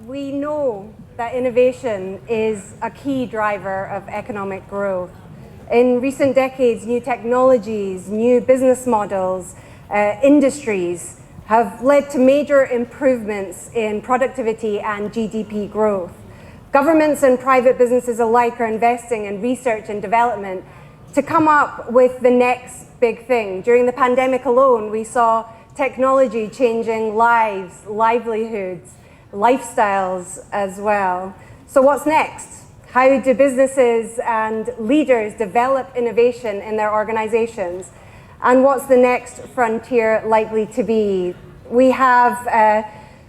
We know that innovation is a key driver of economic growth. In recent decades, new technologies, new business models, industries have led to major improvements in productivity and GDP growth. Governments and private businesses alike are investing in research and development to come up with the next big thing. During the pandemic alone, we saw technology changing lives, livelihoods, lifestyles as well. So what's next? How do businesses and leaders develop innovation in their organizations? And what's the next frontier likely to be? We have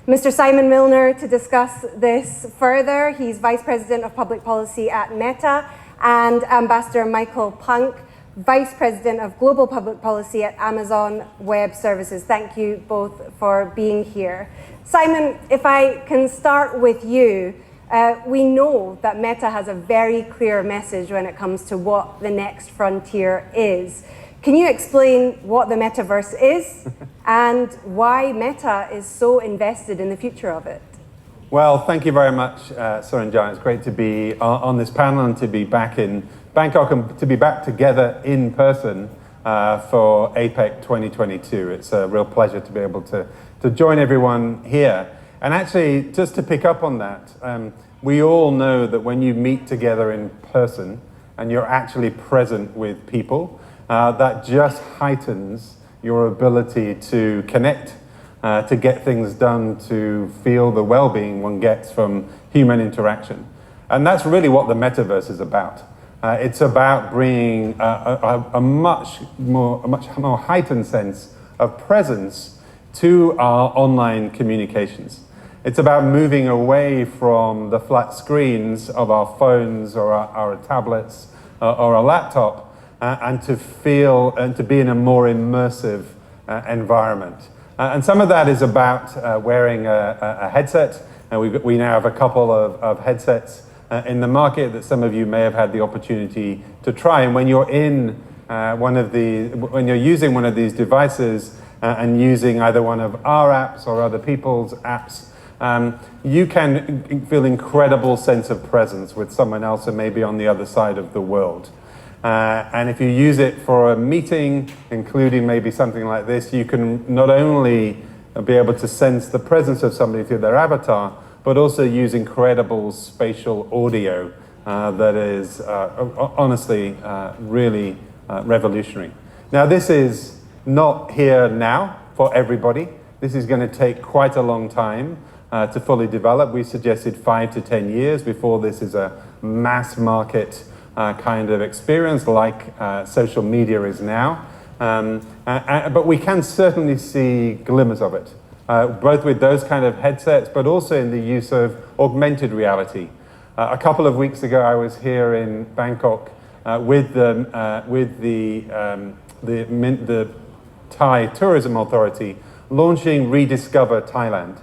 Mr. Simon Milner to discuss this further. He's Vice President of Public Policy at Meta, and Ambassador Michael Punke, Vice President of Global Public Policy at Amazon Web Services. Thank you both for being here. Simon, if I can start with you, we know that Meta has a very clear message when it comes to what the next frontier is. Can you explain what the Metaverse is and why Meta is so invested in the future of it? Well, thank you very much, Suranjan. It's great to be on this panel and to be back in Bangkok and to be back together in person for APEC 2022. It's a real pleasure to be able to join everyone here. And actually, just to pick up on that, we all know that when you meet together in person and you're actually present with people, that just heightens your ability to connect, to get things done, to feel the well-being one gets from human interaction. And that's really what the Metaverse is about. It's about bringing a much more heightened sense of presence to our online communications. It's about moving away from the flat screens of our phones or our tablets or a laptop and to feel and to be in a more immersive environment. And some of that is about wearing a headset. And we now have a couple of headsets in the market that some of you may have had the opportunity to try. And when you're in when you're using one of these devices and using either one of our apps or other people's apps, you can feel incredible sense of presence with someone else who may be on the other side of the world. And if you use it for a meeting, including maybe something like this, you can not only be able to sense the presence of somebody through their avatar, but also use incredible spatial audio that is honestly really revolutionary. Now, this is not here now for everybody. This is going to take quite a long time to fully develop. We suggested 5 to 10 years before this is a mass market kind of experience like social media is now. But we can certainly see glimmers of it, both with those kind of headsets, but also in the use of augmented reality. A couple of weeks ago, I was here in Bangkok with the Thai Tourism Authority launching Rediscover Thailand,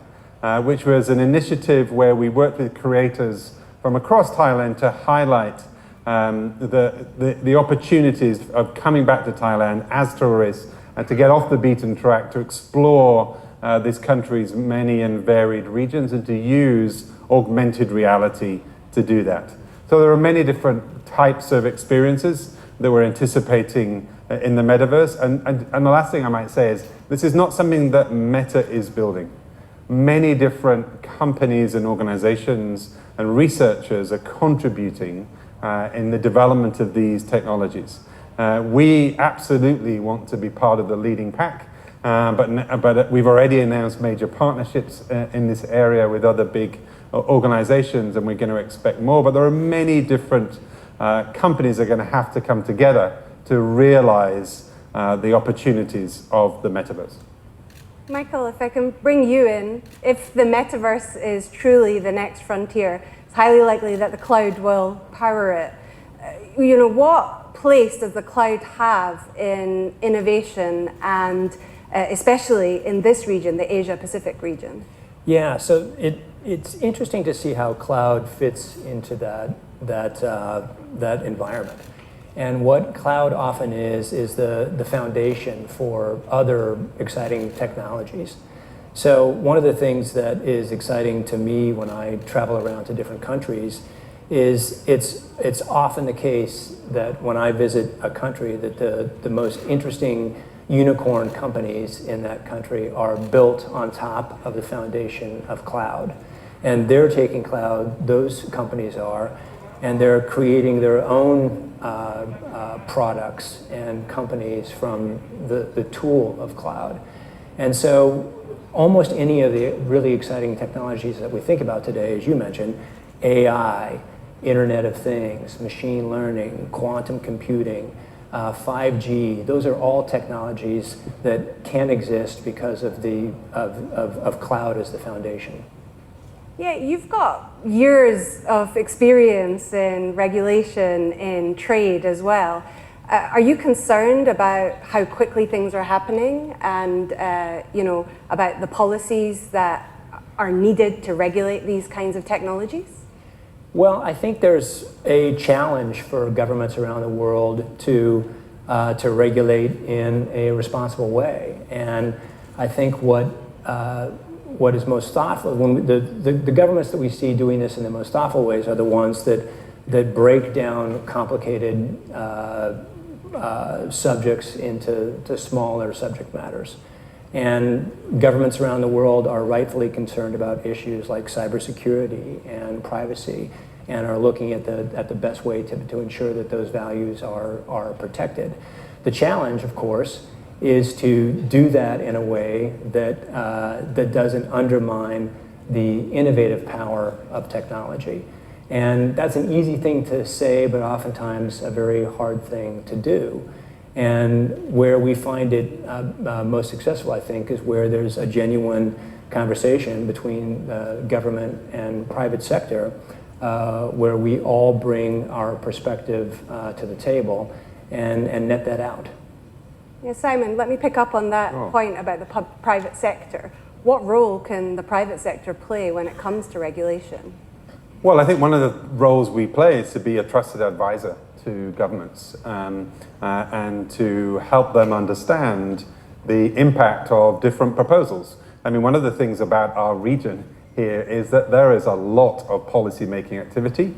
which was an initiative where we worked with creators from across Thailand to highlight the opportunities of coming back to Thailand as tourists and to get off the beaten track, to explore this country's many and varied regions and to use augmented reality to do that. So there are many different types of experiences that we're anticipating in the Metaverse. And the last thing I might say is this is not something that Meta is building. Many different companies and organizations and researchers are contributing in the development of these technologies. We absolutely want to be part of the leading pack, but we've already announced major partnerships in this area with other big organizations, and we're going to expect more. But there are many different companies that are going to have to come together to realize the opportunities of the Metaverse. Michael, if I can bring you in, if the Metaverse is truly the next frontier, it's highly likely that the cloud will power it. What place does the cloud have in innovation and especially in this region, the Asia-Pacific region? Yeah, so it's interesting to see how cloud fits into that environment. And what cloud often is the foundation for other exciting technologies. So one of the things that is exciting to me when I travel around to different countries is it's often the case that when I visit a country that the most interesting unicorn companies in that country are built on top of the foundation of cloud. And they're taking cloud, those companies are, and they're creating their own products and companies from the tool of cloud. And so almost any of the really exciting technologies that we think about today, as you mentioned, AI, Internet of Things, machine learning, quantum computing, 5G, those are all technologies that can exist because of cloud as the foundation. Yeah, you've got years of experience in regulation, in trade as well. Are you concerned about how quickly things are happening and about the policies that are needed to regulate these kinds of technologies? Well, I think there's a challenge for governments around the world to regulate in a responsible way, and I think what is most thoughtful, when the governments that we see doing this in the most thoughtful ways are the ones that break down complicated subjects into smaller subject matters. And governments around the world are rightfully concerned about issues like cybersecurity and privacy, and are looking at the best way to ensure that those values are protected. The challenge, of course, is to do that in a way that doesn't undermine the innovative power of technology. And that's an easy thing to say, but oftentimes a very hard thing to do. And where we find it most successful, I think, is where there's a genuine conversation between government and private sector, where we all bring our perspective to the table and net that out. Yeah, Simon, let me pick up on that point about the private sector. What role can the private sector play when it comes to regulation? Well, I think one of the roles we play is to be a trusted advisor to governments and to help them understand the impact of different proposals. I mean, one of the things about our region here is that there is a lot of policy making activity.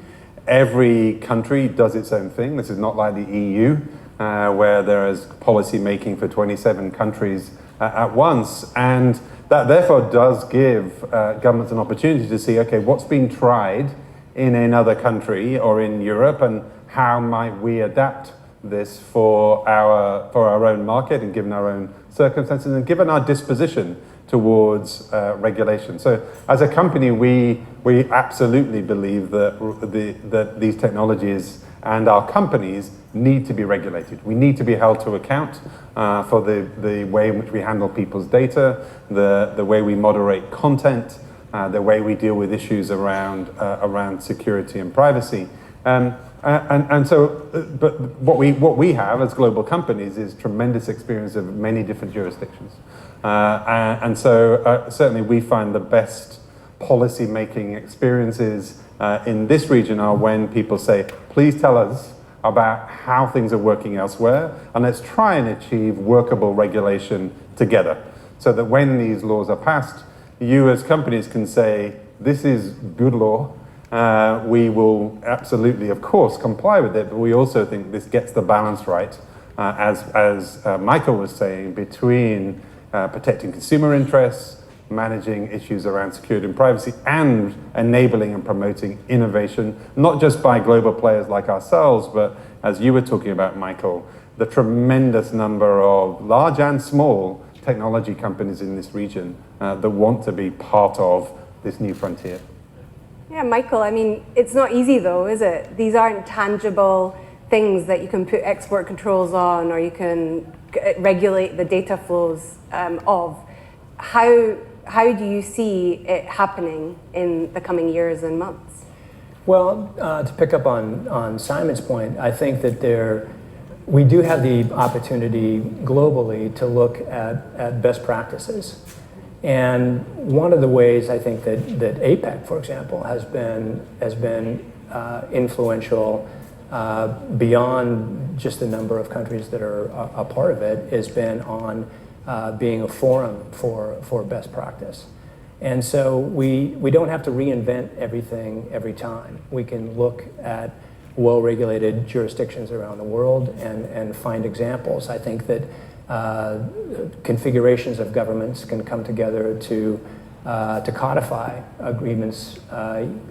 Every country does its own thing. This is not like the EU, where there is policy making for 27 countries at once. And that therefore does give governments an opportunity to see, okay, what's been tried in another country or in Europe, and how might we adapt this for our own market and given our own circumstances and given our disposition towards regulation. So as a company, we absolutely believe that these technologies and our companies need to be regulated. We need to be held to account for the way in which we handle people's data, the way we moderate content, the way we deal with issues around security and privacy. And so, but what we have as global companies is tremendous experience of many different jurisdictions. And so certainly we find the best policy making experiences in this region are when people say, please tell us about how things are working elsewhere, and let's try and achieve workable regulation together. So that when these laws are passed, you as companies can say, this is good law, we will absolutely, of course, comply with it, but we also think this gets the balance right, as Michael was saying, between protecting consumer interests, managing issues around security and privacy, and enabling and promoting innovation, not just by global players like ourselves, but as you were talking about, Michael, the tremendous number of large and small technology companies in this region that want to be part of this new frontier. Yeah, Michael, I mean, it's not easy though, is it? These aren't tangible things that you can put export controls on or you can regulate the data flows of. How do you see it happening in the coming years and months? Well, to pick up on Simon's point, I think that we do have the opportunity globally to look at best practices. And one of the ways I think that APEC, for example, has been influential beyond just the number of countries that are a part of it, has been on being a forum for best practice. And so we don't have to reinvent everything every time. We can look at well-regulated jurisdictions around the world and find examples. I think that configurations of governments can come together to codify agreements,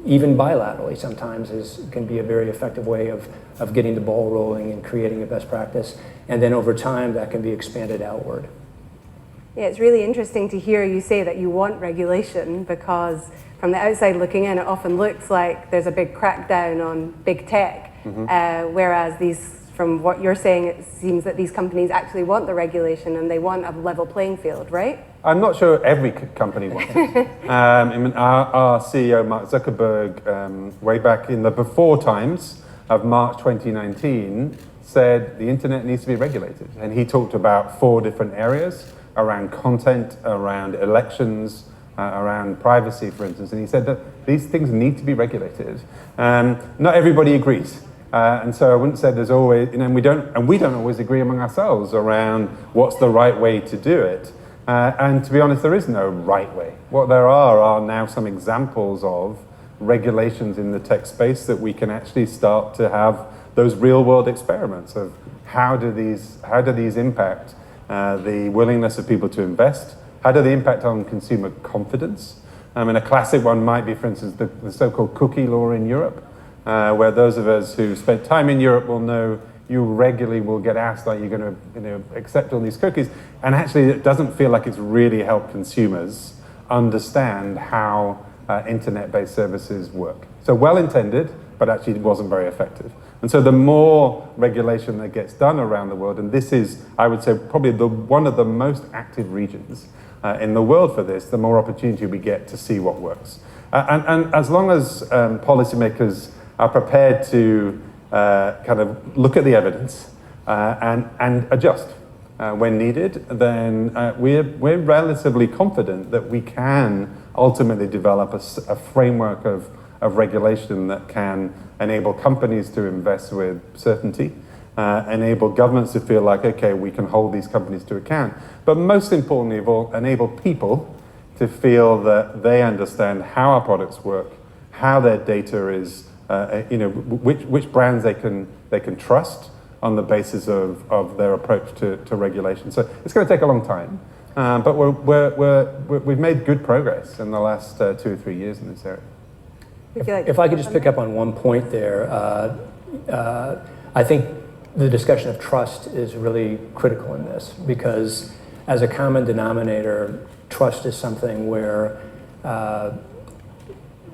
even bilaterally sometimes can be a very effective way of getting the ball rolling and creating a best practice. And then over time, that can be expanded outward. Yeah, it's really interesting to hear you say that you want regulation, because from the outside looking in, it often looks like there's a big crackdown on big tech, whereas from what you're saying, it seems that these companies actually want the regulation and they want a level playing field, right? I'm not sure every company wants it. I mean, our CEO, Mark Zuckerberg, way back in the before times of March 2019, said the internet needs to be regulated. And he talked about 4 different areas around content, around elections, around privacy, for instance. And he said that these things need to be regulated. Not everybody agrees. And so I wouldn't say there's always, and we don't always agree among ourselves around what's the right way to do it. And to be honest, there is no right way. What there are now some examples of regulations in the tech space that we can actually start to have those real world experiments of how do these impact the willingness of people to invest? How do they impact on consumer confidence? I mean, a classic one might be, for instance, the so-called cookie law in Europe, where those of us who spent time in Europe will know you regularly will get asked, are you going to accept all these cookies? And actually, it doesn't feel like it's really helped consumers understand how internet-based services work. So well-intended, but actually it wasn't very effective. And so the more regulation that gets done around the world, and this is, I would say, probably one of the most active regions in the world for this, the more opportunity we get to see what works. And as long as policymakers are prepared to kind of look at the evidence and adjust when needed, then we're relatively confident that we can ultimately develop a framework of regulation that can enable companies to invest with certainty, enable governments to feel like, okay, we can hold these companies to account, but most importantly of all, enable people to feel that they understand how our products work, how their data is, which brands they can trust on the basis of their approach to regulation. So it's going to take a long time, but we've made good progress in the last 2 or 3 years in this area. If I could just pick up on one point there, I think the discussion of trust is really critical in this, because as a common denominator, trust is something where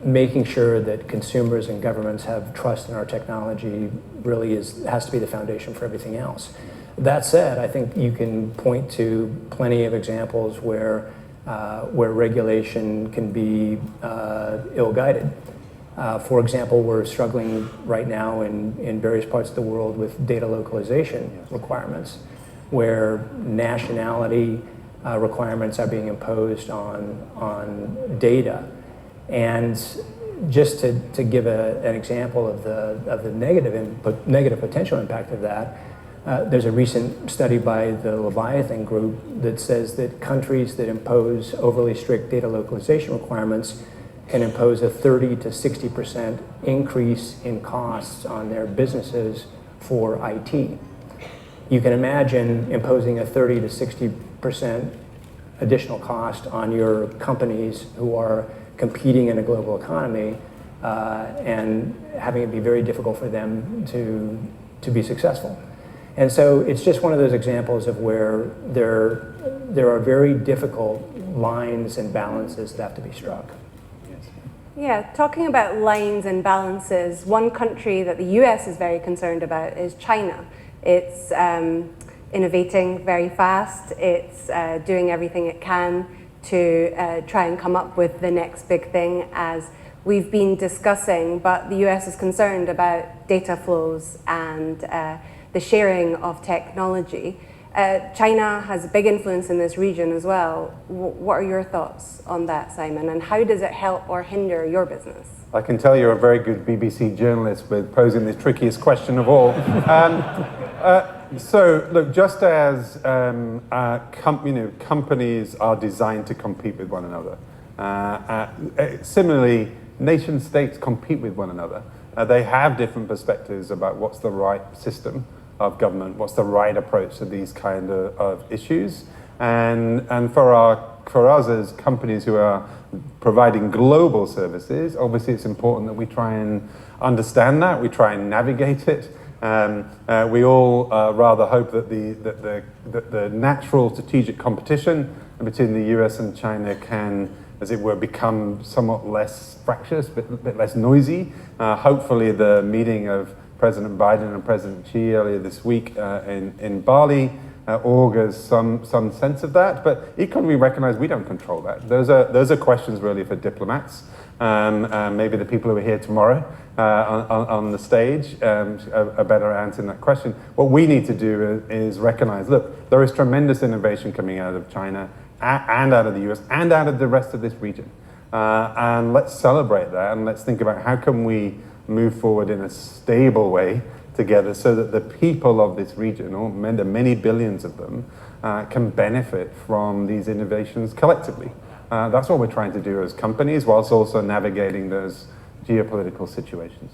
making sure that consumers and governments have trust in our technology really has to be the foundation for everything else. That said, I think you can point to plenty of examples where regulation can be ill-guided. For example, we're struggling right now in various parts of the world with data localization requirements, where nationality requirements are being imposed on data. And just to give an example of the negative potential impact of that, there's a recent study by the Leviathan Group that says that countries that impose overly strict data localization requirements can impose a 30 to 60% increase in costs on their businesses for IT. You can imagine imposing a 30 to 60% additional cost on your companies who are competing in a global economy and having it be very difficult for them to be successful. And so it's just one of those examples of where there are very difficult lines and balances that have to be struck. Yeah, talking about lines and balances, one country that the US is very concerned about is China. It's innovating very fast. It's doing everything it can to try and come up with the next big thing, as we've been discussing, but the US is concerned about data flows and the sharing of technology. China has a big influence in this region as well. What are your thoughts on that, Simon? And how does it help or hinder your business? I can tell you're a very good BBC journalist with posing the trickiest question of all. So look, just as companies are designed to compete with one another, similarly, nation states compete with one another. They have different perspectives about what's the right system of government, what's the right approach to these kind of issues, and for us as companies who are providing global services, obviously it's important that we try and understand that, we try and navigate it. We all rather hope that the natural strategic competition between the US and China can, as it were, become somewhat less fractious, a bit less noisy. Hopefully the meeting of President Biden and President Xi earlier this week in Bali augurs some sense of that, but equally we recognize we don't control that. Those are questions really for diplomats. Maybe the people who are here tomorrow on the stage are better answering that question. What we need to do is recognize, look, there is tremendous innovation coming out of China and out of the US and out of the rest of this region. And let's celebrate that, and let's think about how can we move forward in a stable way together so that the people of this region, or many billions of them, can benefit from these innovations collectively. That's what we're trying to do as companies, whilst also navigating those geopolitical situations.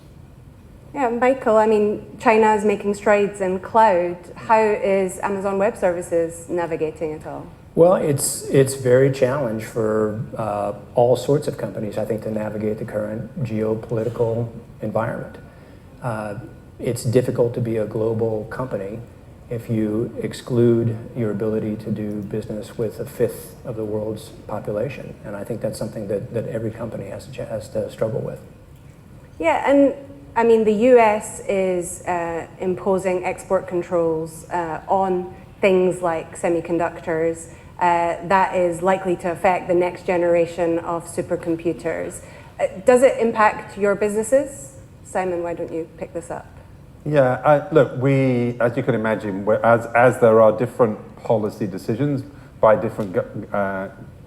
Yeah, Michael, I mean, China is making strides in cloud. How is Amazon Web Services navigating it all? Well, it's very challenging for all sorts of companies, I think, to navigate the current geopolitical environment. It's difficult to be a global company if you exclude your ability to do business with a fifth of the world's population. And I think that's something that every company has to struggle with. Yeah, and I mean, the US is imposing export controls on things like semiconductors. That is likely to affect the next generation of supercomputers. Does it impact your businesses? Simon, why don't you pick this up? Yeah, look, we, as you can imagine, as there are different policy decisions by different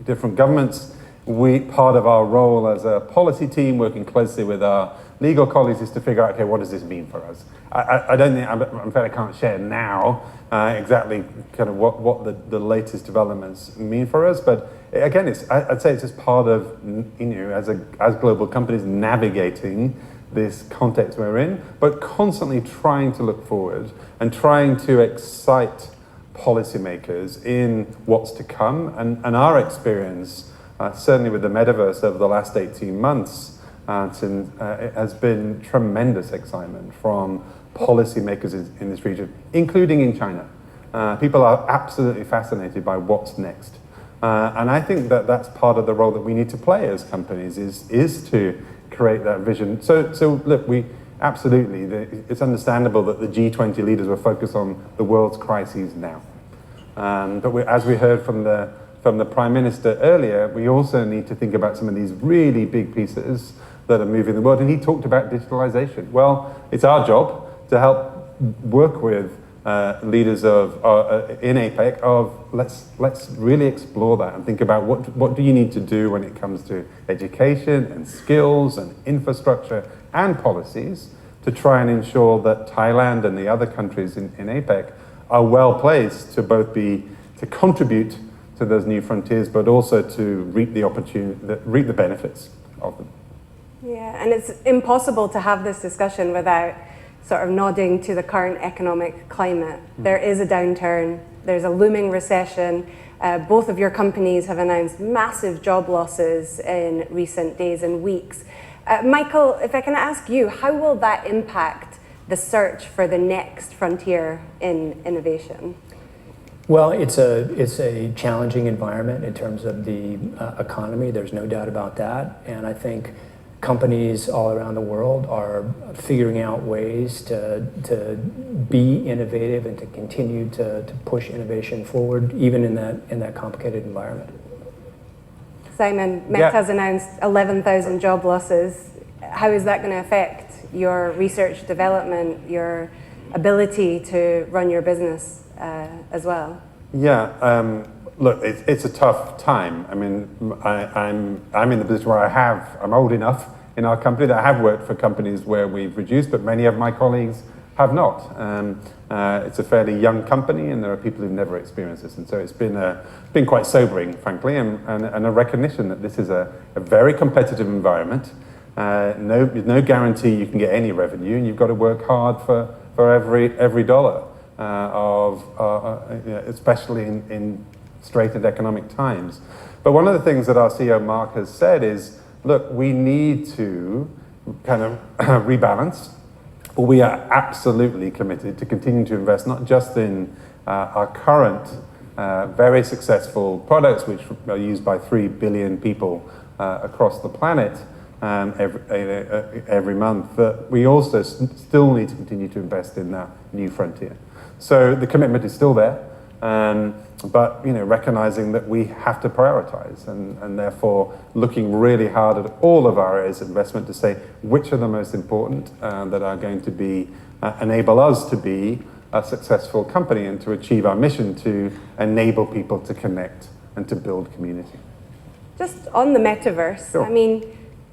governments, part of our role as a policy team working closely with our legal colleagues is to figure out, okay, what does this mean for us? I don't think, I'm afraid I can't share now exactly kind of what the latest developments mean for us, but again, I'd say it's just part of, as global companies navigating this context we're in, but constantly trying to look forward and trying to excite policymakers in what's to come. And our experience, certainly with the Metaverse over the last 18 months, it has been tremendous excitement from policymakers in this region, including in China. People are absolutely fascinated by what's next. And I think that's part of the role that we need to play as companies is to create that vision. So look, it's understandable that the G20 leaders were focused on the world's crises now. But as we heard from the Prime Minister earlier, we also need to think about some of these really big pieces that are moving the world. And he talked about digitalization. Well, it's our job to help work with leaders in APEC let's really explore that and think about what do you need to do when it comes to education and skills and infrastructure and policies to try and ensure that Thailand and the other countries in APEC are well placed to both to contribute to those new frontiers, but also to reap the benefits of them. Yeah, and it's impossible to have this discussion without sort of nodding to the current economic climate. There is a downturn, there's a looming recession. Both of your companies have announced massive job losses in recent days and weeks. Michael, if I can ask you, how will that impact the search for the next frontier in innovation? Well, it's a challenging environment in terms of the economy. There's no doubt about that. And I think companies all around the world are figuring out ways to be innovative and to continue to push innovation forward, even in that complicated environment. Simon, Meta's announced 11,000 job losses. How is that going to affect your research development, your ability to run your business as well? Yeah, look, it's a tough time. I mean, I'm in the position where I'm old enough in our company that I have worked for companies where we've reduced, but many of my colleagues have not. It's a fairly young company, and there are people who've never experienced this, and so it's been quite sobering, frankly, and a recognition that this is a very competitive environment. No guarantee you can get any revenue, and you've got to work hard for every dollar, especially in straitened economic times. But one of the things that our CEO Mark has said is, look, we need to kind of rebalance. But we are absolutely committed to continuing to invest not just in our current very successful products, which are used by 3 billion people across the planet every month, but we also still need to continue to invest in that new frontier. So the commitment is still there, but recognizing that we have to prioritize, and therefore looking really hard at all of our areas of investment to say which are the most important that are going to enable us to be a successful company and to achieve our mission to enable people to connect and to build community. Just on the metaverse, Sure. I mean,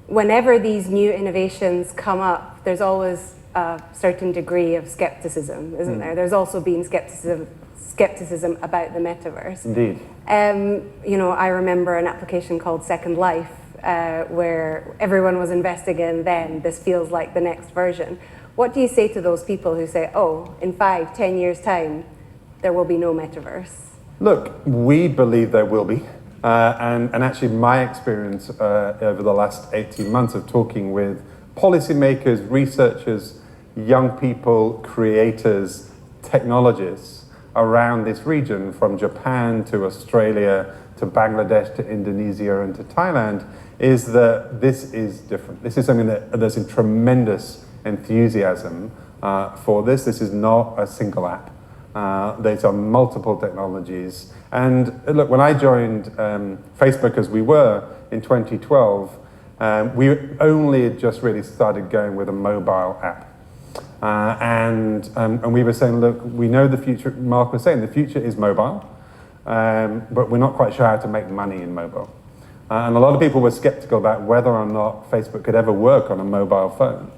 whenever these new innovations come up, there's always a certain degree of skepticism, isn't there? There's also been skepticism about the metaverse. Indeed. I remember an application called Second Life, where everyone was investing in then, this feels like the next version. What do you say to those people who say, oh, in 5-10 years' time, there will be no metaverse? Look, we believe there will be. And actually my experience over the last 18 months of talking with policymakers, researchers, young people, creators, technologists around this region, from Japan to Australia to Bangladesh to Indonesia and to Thailand, is that this is different. This is something that there's a tremendous enthusiasm for this. This is not a single app. These are multiple technologies. And look, when I joined Facebook as we were in 2012, we only had just really started going with a mobile app. And we were saying, look, we know the future, Mark was saying, the future is mobile, but we're not quite sure how to make money in mobile. And a lot of people were skeptical about whether or not Facebook could ever work on a mobile phone.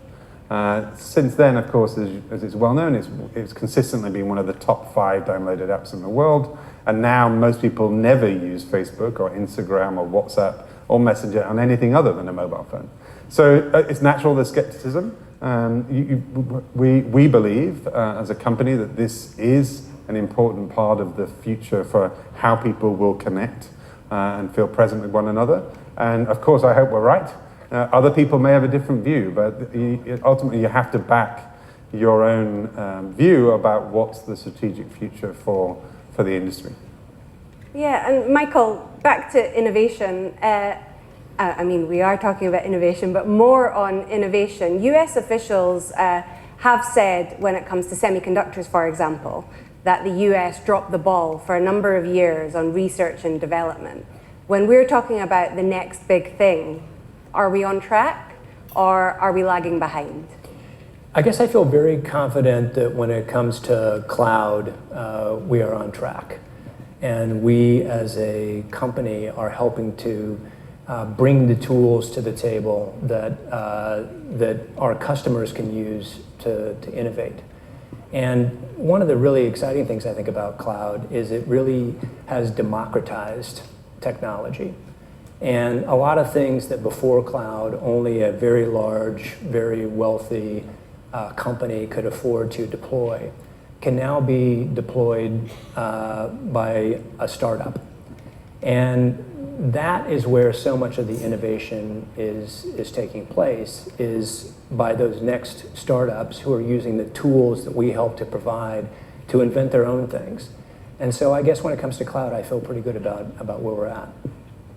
Since then, of course, as it's well known, it's consistently been one of the top 5 downloaded apps in the world. And now most people never use Facebook or Instagram or WhatsApp or Messenger on anything other than a mobile phone. So it's natural, there's skepticism. We believe as a company that this is an important part of the future for how people will connect and feel present with one another. And of course, I hope we're right. Other people may have a different view, but ultimately you have to back your own view about what's the strategic future for the industry. Yeah, and Michael, back to innovation. We are talking about innovation, but more on innovation. US officials have said, when it comes to semiconductors, for example, that the US dropped the ball for a number of years on research and development. When we're talking about the next big thing, are we on track or are we lagging behind? I guess I feel very confident that when it comes to cloud, we are on track. And we as a company are helping to bring the tools to the table that our customers can use to innovate. And one of the really exciting things I think about cloud is it really has democratized technology. And a lot of things that before cloud only a very large, very wealthy company could afford to deploy can now be deployed by a startup. And that is where so much of the innovation is taking place, is by those next startups who are using the tools that we help to provide to invent their own things. And so I guess when it comes to cloud, I feel pretty good about where we're at.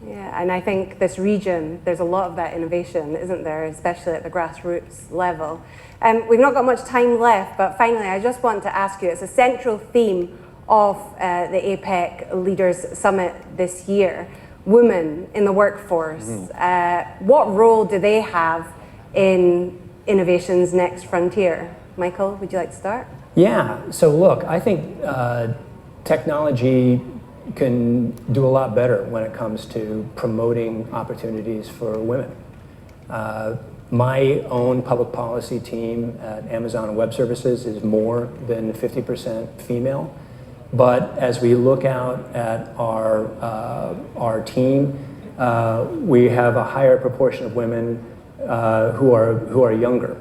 Yeah, and I think this region, there's a lot of that innovation, isn't there, especially at the grassroots level. We've not got much time left, but finally, I just want to ask you, it's a central theme of the APEC Leaders Summit this year, women in the workforce. What role do they have in innovation's next frontier? Michael, would you like to start? Yeah, so look, I think technology can do a lot better when it comes to promoting opportunities for women. My own public policy team at Amazon Web Services is more than 50% female. But as we look out at our team, we have a higher proportion of women who are younger.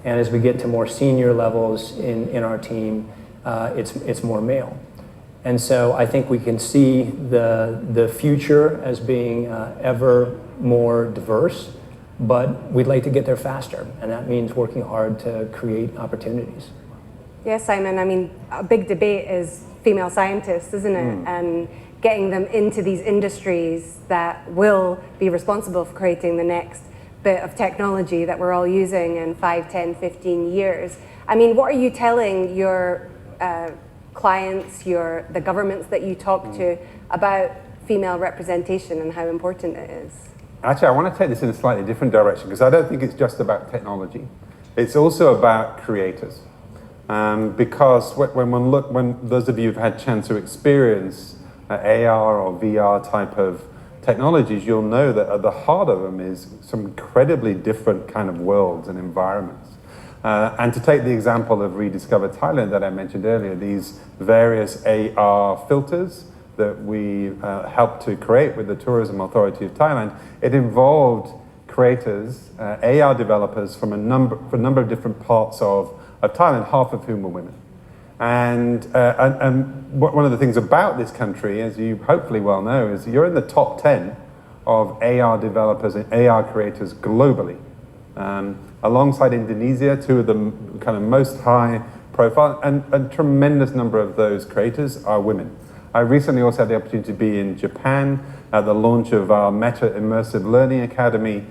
And as we get to more senior levels in our team, it's more male. And so I think we can see the future as being ever more diverse, but we'd like to get there faster, and that means working hard to create opportunities. Yes, Simon, I mean, a big debate is female scientists, isn't it? And getting them into these industries that will be responsible for creating the next bit of technology that we're all using in 5, 10, 15 years. I mean, what are you telling your clients, the governments that you talk to about female representation and how important it is? Actually, I want to take this in a slightly different direction because I don't think it's just about technology. It's also about creators. Because when those of you who've had a chance to experience AR or VR type of technologies, you'll know that at the heart of them is some incredibly different kind of worlds and environments. And to take the example of Rediscover Thailand that I mentioned earlier, these various AR filters that we helped to create with the Tourism Authority of Thailand, it involved creators, AR developers from a number of different parts of Thailand, half of whom were women. And one of the things about this country, as you hopefully well know, is you're in the top 10 of AR developers and AR creators globally. Alongside Indonesia, two of the kind of most high profile, and a tremendous number of those creators are women. I recently also had the opportunity to be in Japan at the launch of our Meta Immersive Learning Academy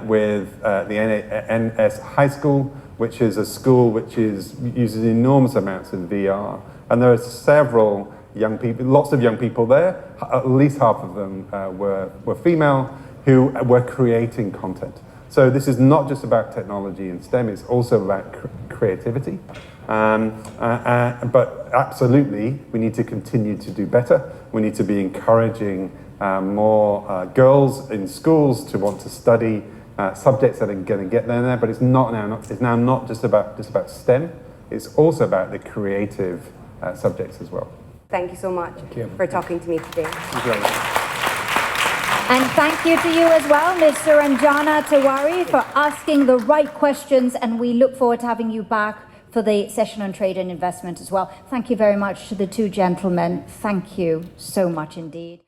with the NS High School, which is a school which uses enormous amounts of VR. And there are several young people, lots of young people there, at least half of them were female, who were creating content. So this is not just about technology and STEM, it's also about creativity. But absolutely, we need to continue to do better. We need to be encouraging more girls in schools to want to study subjects that are going to get them there. But it's now not just about STEM. It's also about the creative subjects as well. Thank you so much for talking to me today. Thank you very much. And thank you to you as well, Ms. Suranjana Tiwari, for asking the right questions, and we look forward to having you back for the session on trade and investment as well. Thank you very much to the two gentlemen. Thank you so much indeed.